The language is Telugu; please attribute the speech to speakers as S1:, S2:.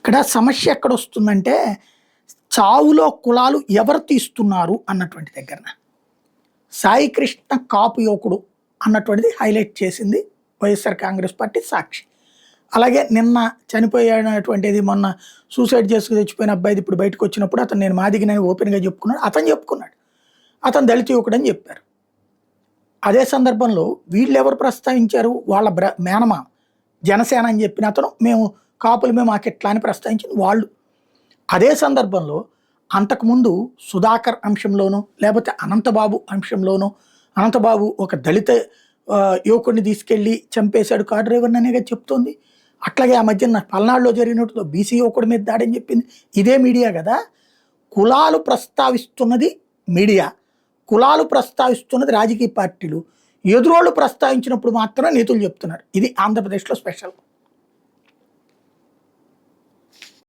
S1: ఇక్కడ సమస్య ఎక్కడొస్తుందంటే, చావులో కులాలు ఎవరు తీస్తున్నారు అన్నటువంటి దగ్గరన. సాయి కృష్ణ కాపు యువకుడు అన్నటువంటిది హైలైట్ చేసింది వైఎస్ఆర్ కాంగ్రెస్ పార్టీ సాక్షి. అలాగే నిన్న చనిపోయినటువంటిది మొన్న సూసైడ్ చేసుకు తెచ్చిపోయిన అబ్బాయిది ఇప్పుడు బయటకు వచ్చినప్పుడు అతను నేను మాదిగనని ఓపెన్‌గా చెప్పుకున్నాడు. అతను చెప్పుకున్నాడు. అతను దళిత యువకుడని చెప్పారు. అదే సందర్భంలో వీళ్ళెవరు ప్రస్తావించారు? వాళ్ళ మేనమామ జనసేన అని చెప్పిన అతను మేము కాపులమే మాకెట్లా అని ప్రస్తావించింది వాళ్ళు. అదే సందర్భంలో అంతకుముందు సుధాకర్ అంశంలోనూ లేకపోతే అనంతబాబు అంశంలోనూ అనంతబాబు ఒక దళిత యువకుడిని తీసుకెళ్ళి చంపేశాడు కారు డ్రైవర్ని అనేగా చెప్తోంది. అట్లాగే ఆ మధ్యన పల్నాడులో జరిగినట్టు బీసీ యువకుడి మీద దాడని చెప్పింది. ఇదే మీడియా కదా. కులాలు ప్రస్తావిస్తున్నది మీడియా, కులాలు ప్రస్తావిస్తున్నది రాజకీయ పార్టీలు. ఎదురోళ్ళు ప్రస్తావించినప్పుడు మాత్రమే నీతులు చెప్తున్నారు. ఇది ఆంధ్రప్రదేశ్లో స్పెషల్.